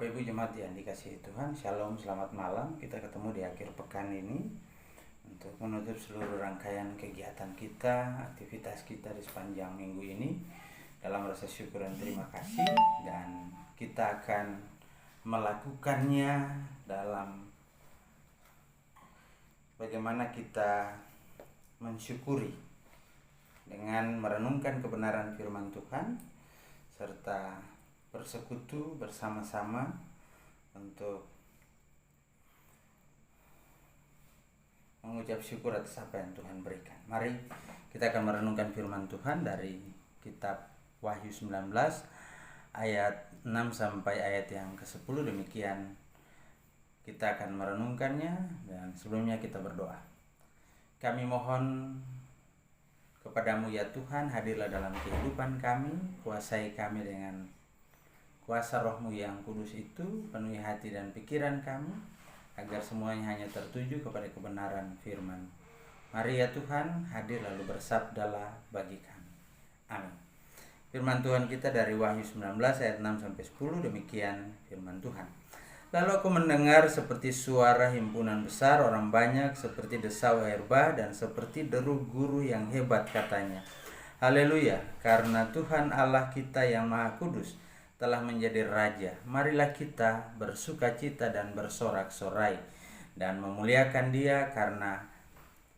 Bapak Ibu Jemaat yang dikasihi Tuhan, Shalom, selamat malam. Kita ketemu di akhir pekan ini untuk menutup seluruh rangkaian kegiatan kita, aktivitas kita di sepanjang minggu ini dalam rasa syukur dan terima kasih. Dan kita akan melakukannya dalam bagaimana kita mensyukuri dengan merenungkan kebenaran firman Tuhan serta bersekutu bersama-sama untuk mengucap syukur atas apa yang Tuhan berikan. Mari kita akan merenungkan firman Tuhan dari kitab Wahyu 19 ayat 6 sampai ayat yang ke-10. Demikian kita akan merenungkannya, dan sebelumnya kita berdoa. Kami mohon kepadamu ya Tuhan, hadirlah dalam kehidupan kami, kuasai kami dengan kuasa Roh-Mu yang kudus itu, penuhi hati dan pikiran kami, agar semuanya hanya tertuju kepada kebenaran firman. Mari ya Tuhan, hadir lalu bersabdalah bagi kami. Amin. Firman Tuhan kita dari Wahyu 19 ayat 6 sampai 10, demikian firman Tuhan. Lalu aku mendengar seperti suara himpunan besar orang banyak, seperti desau air bah, dan seperti deru guru yang hebat, katanya, Haleluya, karena Tuhan Allah kita yang Maha Kudus telah menjadi Raja. Marilah kita bersukacita dan bersorak-sorai dan memuliakan Dia, karena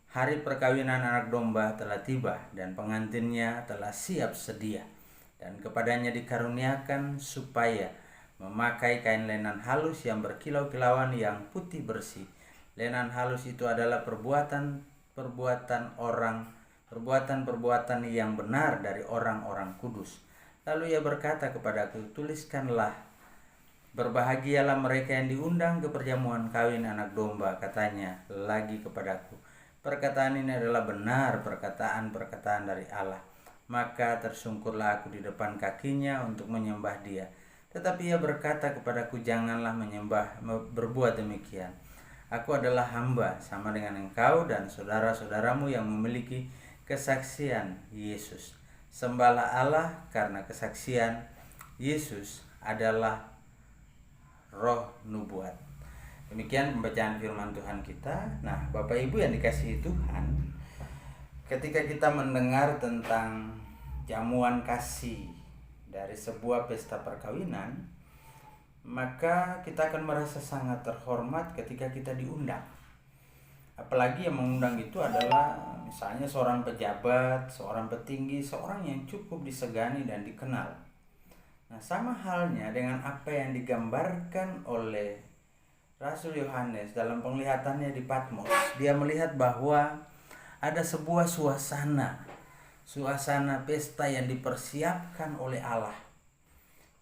hari perkawinan anak domba telah tiba dan pengantinnya telah siap sedia. Dan kepadanya dikaruniakan supaya memakai kain lenan halus yang berkilau-kilauan yang putih bersih. Lenan halus itu adalah perbuatan yang benar dari orang-orang kudus. Lalu ia berkata kepadaku, tuliskanlah, berbahagialah mereka yang diundang ke perjamuan kawin anak domba, katanya lagi kepadaku. Perkataan ini adalah benar, perkataan dari Allah. Maka tersungkurlah aku di depan kakinya untuk menyembah Dia. Tetapi ia berkata kepadaku, janganlah berbuat demikian. Aku adalah hamba sama dengan engkau dan saudara-saudaramu yang memiliki kesaksian Yesus. Sembahlah Allah, karena kesaksian Yesus adalah roh nubuat. Demikian pembacaan firman Tuhan kita. Nah, Bapak Ibu yang dikasihi Tuhan, ketika kita mendengar tentang jamuan kasih dari sebuah pesta perkawinan, maka kita akan merasa sangat terhormat ketika kita diundang. Apalagi yang mengundang itu adalah misalnya seorang pejabat, seorang petinggi, seorang yang cukup disegani dan dikenal. Nah, sama halnya dengan apa yang digambarkan oleh Rasul Yohanes dalam penglihatannya di Patmos. Dia melihat bahwa ada sebuah suasana pesta yang dipersiapkan oleh Allah.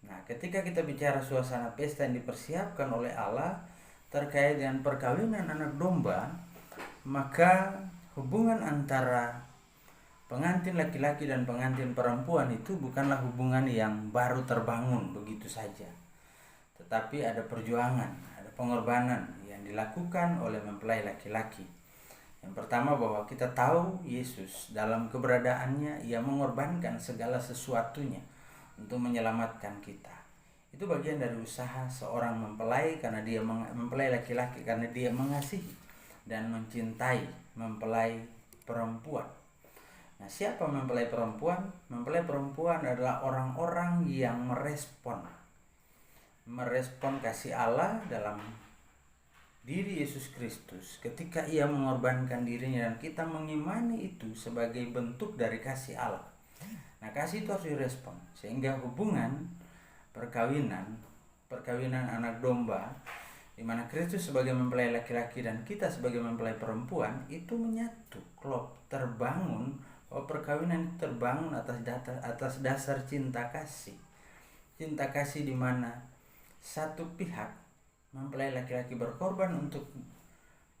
Nah, ketika kita bicara suasana pesta yang dipersiapkan oleh Allah terkait dengan perkawinan anak domba, maka hubungan antara pengantin laki-laki dan pengantin perempuan itu bukanlah hubungan yang baru terbangun begitu saja. Tetapi ada perjuangan, ada pengorbanan yang dilakukan oleh mempelai laki-laki. Yang pertama, bahwa kita tahu Yesus dalam keberadaannya, Ia mengorbankan segala sesuatunya untuk menyelamatkan kita. Itu bagian dari usaha seorang mempelai, karena dia mempelai laki-laki, karena dia mengasihi dan mencintai mempelai perempuan. Nah, siapa mempelai perempuan? Mempelai perempuan adalah orang-orang yang merespon kasih Allah dalam diri Yesus Kristus ketika Ia mengorbankan dirinya, dan kita mengimani itu sebagai bentuk dari kasih Allah. Nah, kasih itu harus direspon, sehingga hubungan perkawinan anak domba, di mana Kristus sebagai mempelai laki-laki dan kita sebagai mempelai perempuan, itu menyatu, klop, terbangun. Perkawinan itu terbangun atas dasar cinta kasih. Cinta kasih di mana satu pihak, mempelai laki-laki, berkorban untuk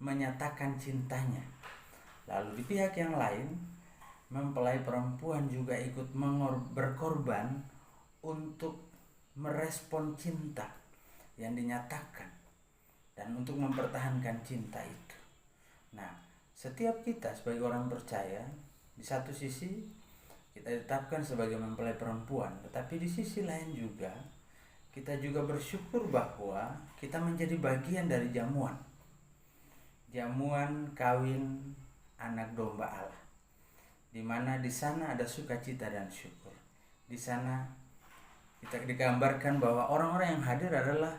menyatakan cintanya. Lalu di pihak yang lain, mempelai perempuan juga ikut berkorban untuk merespon cinta yang dinyatakan dan untuk mempertahankan cinta itu. Nah, setiap kita sebagai orang percaya, di satu sisi kita ditetapkan sebagai mempelai perempuan, tetapi di sisi lain juga kita juga bersyukur bahwa kita menjadi bagian dari jamuan kawin anak domba Allah, di mana di sana ada sukacita dan syukur. Di sana kita digambarkan bahwa orang-orang yang hadir adalah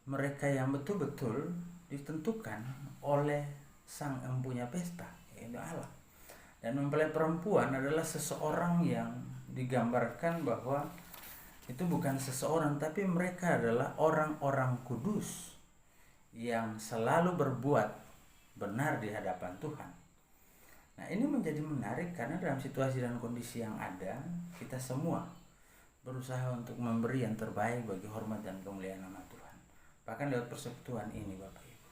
mereka yang betul-betul ditentukan oleh sang empunya pesta, yaitu Allah. Dan mempelai perempuan adalah seseorang yang digambarkan bahwa itu bukan seseorang, tapi mereka adalah orang-orang kudus yang selalu berbuat benar di hadapan Tuhan. Nah, ini menjadi menarik karena dalam situasi dan kondisi yang ada, kita semua berusaha untuk memberi yang terbaik bagi hormat dan kemuliaan nama Tuhan. Bahkan lewat persekutuan ini, Bapak Ibu.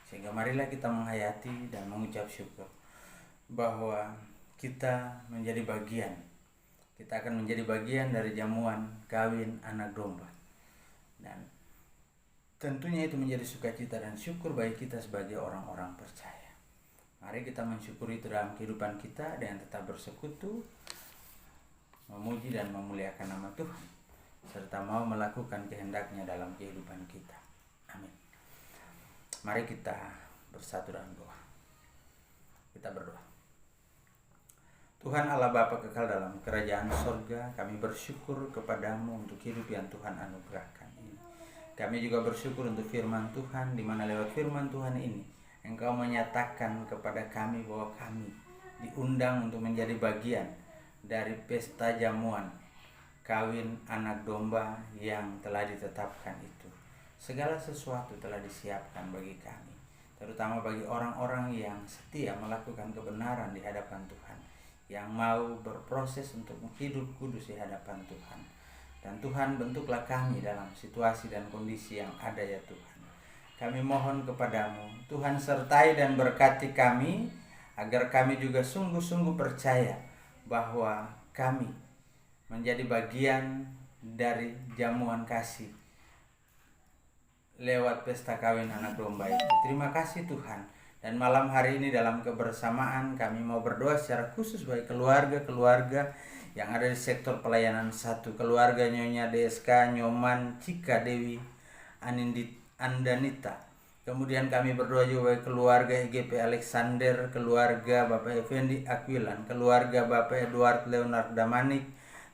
Sehingga marilah kita menghayati dan mengucap syukur bahwa kita menjadi bagian. Kita akan menjadi bagian dari jamuan kawin anak domba. Dan tentunya itu menjadi sukacita dan syukur bagi kita sebagai orang-orang percaya. Mari kita mensyukuri itu dalam kehidupan kita dengan tetap bersekutu, memuji dan memuliakan nama Tuhan, serta mau melakukan kehendaknya dalam kehidupan kita. Amin. Mari kita bersatu dalam doa. Kita berdoa. Tuhan Allah Bapa kekal dalam kerajaan sorga, kami bersyukur kepadamu untuk hidup yang Tuhan anugerahkan ini. Kami juga bersyukur untuk firman Tuhan, di mana lewat firman Tuhan ini Engkau menyatakan kepada kami bahwa kami diundang untuk menjadi bagian dari pesta jamuan kawin anak domba yang telah ditetapkan itu. Segala sesuatu telah disiapkan bagi kami, terutama bagi orang-orang yang setia melakukan kebenaran di hadapan Tuhan, yang mau berproses untuk hidup kudus di hadapan Tuhan. Dan Tuhan, bentuklah kami dalam situasi dan kondisi yang ada ya Tuhan. Kami mohon kepadamu, Tuhan sertai dan berkati kami, agar kami juga sungguh-sungguh percaya bahwa kami menjadi bagian dari jamuan kasih lewat pesta kawin anak domba itu. Terima kasih Tuhan. Dan malam hari ini dalam kebersamaan kami mau berdoa secara khusus bagi keluarga-keluarga yang ada di sektor pelayanan 1, keluarga Nyonya DSK, Nyoman, Cika Dewi, Andanita. Kemudian kami berdoa juga bagi keluarga EGP Alexander, keluarga Bapak Effendi Akwilan, keluarga Bapak Edward Leonard Damanik,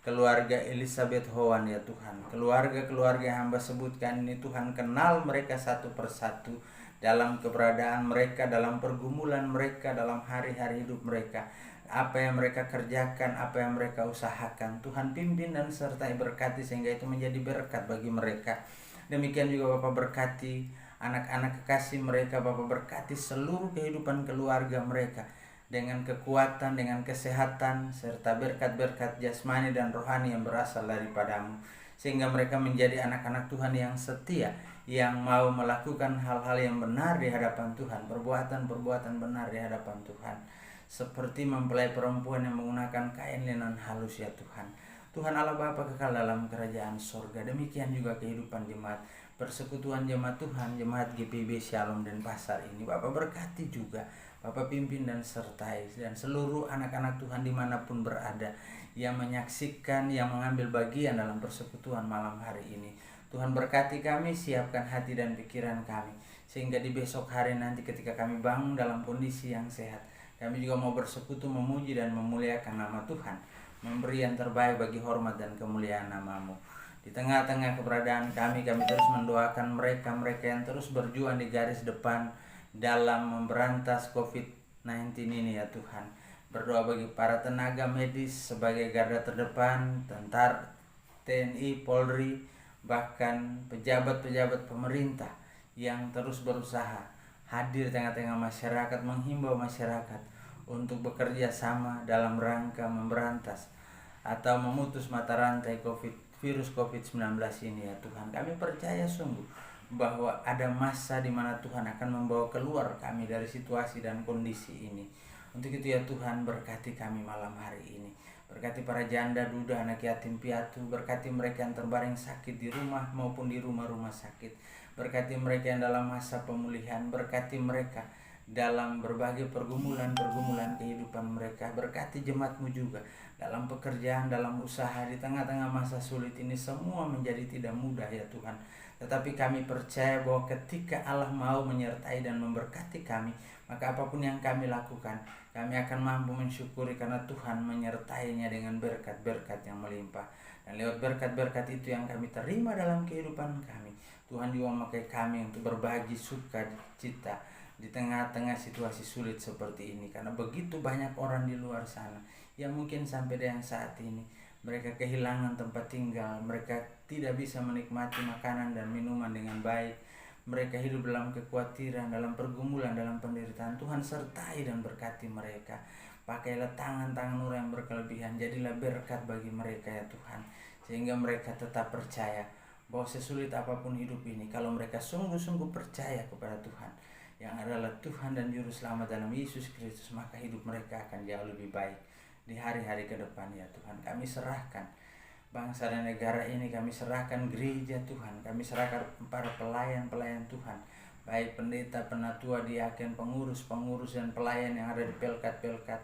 keluarga Elizabeth Howan ya Tuhan. Keluarga-keluarga yang hamba sebutkan ini Tuhan, kenal mereka satu persatu dalam keberadaan mereka, dalam pergumulan mereka, dalam hari-hari hidup mereka. Apa yang mereka kerjakan, apa yang mereka usahakan, Tuhan pimpin dan sertai berkati sehingga itu menjadi berkat bagi mereka. Demikian juga Bapak berkati anak-anak kekasih mereka, Bapak berkati seluruh kehidupan keluarga mereka dengan kekuatan, dengan kesehatan, serta berkat-berkat jasmani dan rohani yang berasal daripadamu, sehingga mereka menjadi anak-anak Tuhan yang setia, yang mau melakukan hal-hal yang benar di hadapan Tuhan, perbuatan-perbuatan benar di hadapan Tuhan, seperti mempelai perempuan yang menggunakan kain lenan halus ya Tuhan. Tuhan Allah Bapa kekal dalam kerajaan sorga. Demikian juga kehidupan jemaat persekutuan jemaat Tuhan, jemaat GPB Shalom dan Pasar ini. Bapak berkati juga, Bapak pimpin dan sertai, dan seluruh anak-anak Tuhan dimanapun berada yang menyaksikan, yang mengambil bagian dalam persekutuan malam hari ini. Tuhan berkati kami, siapkan hati dan pikiran kami, sehingga di besok hari nanti ketika kami bangun dalam kondisi yang sehat, kami juga mau bersekutu, memuji dan memuliakan nama Tuhan, memberi yang terbaik bagi hormat dan kemuliaan nama-Mu. Di tengah-tengah keberadaan kami terus mendoakan mereka yang terus berjuang di garis depan dalam memberantas COVID-19 ini ya Tuhan. Berdoa bagi para tenaga medis sebagai garda terdepan, tentara, TNI, Polri, bahkan pejabat-pejabat pemerintah yang terus berusaha hadir tengah-tengah masyarakat, menghimbau masyarakat untuk bekerja sama dalam rangka memberantas atau memutus mata rantai virus COVID-19 ini ya Tuhan. Kami percaya sungguh bahwa ada masa di mana Tuhan akan membawa keluar kami dari situasi dan kondisi ini. Untuk itu ya Tuhan, berkati kami malam hari ini. Berkati para janda, duda, anak yatim piatu. Berkati mereka yang terbaring sakit di rumah maupun di rumah-rumah sakit. Berkati mereka yang dalam masa pemulihan. Berkati mereka dalam berbagai pergumulan kehidupan mereka. Berkati jemaat-Mu juga dalam pekerjaan, dalam usaha, di tengah-tengah masa sulit ini semua menjadi tidak mudah ya Tuhan. Tetapi kami percaya bahwa ketika Allah mau menyertai dan memberkati kami, maka apapun yang kami lakukan, kami akan mampu mensyukuri karena Tuhan menyertainya dengan berkat-berkat yang melimpah. Dan lewat berkat-berkat itu yang kami terima dalam kehidupan kami, Tuhan juga memakai kami untuk berbagi sukacita di tengah-tengah situasi sulit seperti ini. Karena begitu banyak orang di luar sana yang mungkin sampai dengan saat ini mereka kehilangan tempat tinggal, mereka tidak bisa menikmati makanan dan minuman dengan baik, mereka hidup dalam kekhawatiran, dalam pergumulan, dalam penderitaan. Tuhan sertai dan berkati mereka. Pakailah tangan-tangan orang yang berkelebihan, jadilah berkat bagi mereka ya Tuhan, sehingga mereka tetap percaya bahwa sesulit apapun hidup ini, kalau mereka sungguh-sungguh percaya kepada Tuhan yang adalah Tuhan dan Juru Selamat dalam Yesus Kristus, maka hidup mereka akan jauh lebih baik di hari-hari ke depan ya Tuhan. Kami serahkan bangsa dan negara ini, kami serahkan gereja Tuhan, kami serahkan para pelayan-pelayan Tuhan, baik pendeta, penatua, diaken, pengurus dan pelayan yang ada di pelkat-pelkat,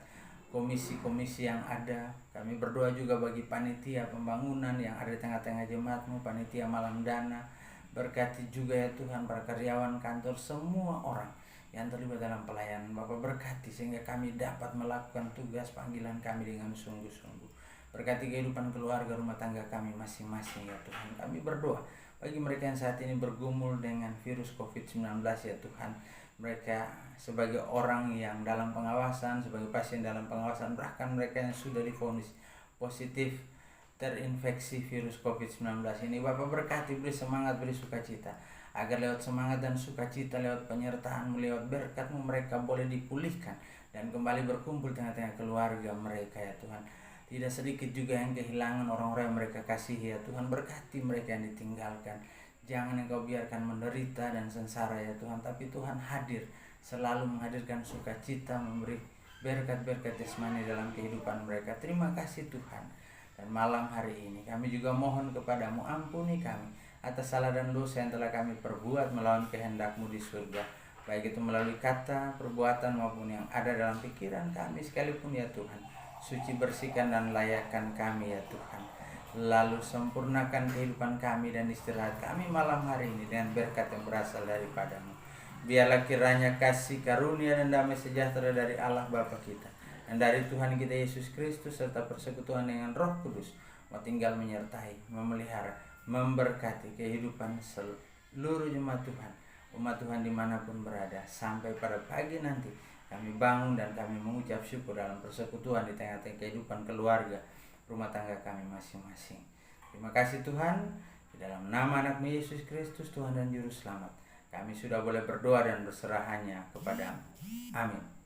komisi-komisi yang ada. Kami berdoa juga bagi panitia pembangunan yang ada di tengah-tengah jemaat-Mu, panitia malam dana. Berkati juga ya Tuhan para karyawan kantor, semua orang yang terlibat dalam pelayanan. Bapak berkati sehingga kami dapat melakukan tugas panggilan kami dengan sungguh-sungguh. Berkati kehidupan keluarga rumah tangga kami masing-masing ya Tuhan. Kami berdoa bagi mereka yang saat ini bergumul dengan virus COVID-19 ya Tuhan. Mereka sebagai orang yang dalam pengawasan, sebagai pasien dalam pengawasan, bahkan mereka yang sudah divonis positif terinfeksi virus COVID-19 ini, Bapak berkati, beri semangat, beri sukacita, agar lewat semangat dan sukacita, lewat penyertaan-Mu, lewat berkat-Mu, mereka boleh dipulihkan dan kembali berkumpul tengah-tengah keluarga mereka ya Tuhan. Tidak sedikit juga yang kehilangan orang-orang yang mereka kasihi ya Tuhan. Berkati mereka yang ditinggalkan, jangan Engkau biarkan menderita dan sengsara ya Tuhan, tapi Tuhan hadir, selalu menghadirkan sukacita, memberi berkat-berkat jasmani dalam kehidupan mereka. Terima kasih Tuhan. Dan malam hari ini kami juga mohon kepadamu, ampuni kami atas salah dan dosa yang telah kami perbuat melawan kehendak-Mu di surga, baik itu melalui kata, perbuatan maupun yang ada dalam pikiran kami sekalipun ya Tuhan. Suci, bersihkan dan layakkan kami ya Tuhan. Lalu sempurnakan kehidupan kami dan istirahat kami malam hari ini dengan berkat yang berasal daripada-Mu. Biarlah kiranya kasih karunia dan damai sejahtera dari Allah Bapa kita dan dari Tuhan kita Yesus Kristus serta persekutuan dengan Roh Kudus mau tinggal menyertai, memelihara, memberkati kehidupan seluruh jemaat Tuhan, umat Tuhan dimanapun berada, sampai pada pagi nanti kami bangun dan kami mengucap syukur dalam persekutuan di tengah-tengah kehidupan keluarga rumah tangga kami masing-masing. Terima kasih Tuhan, di dalam nama anak-Mu Yesus Kristus, Tuhan dan Juru Selamat, kami sudah boleh berdoa dan berserah hanya kepada-Mu. Amin.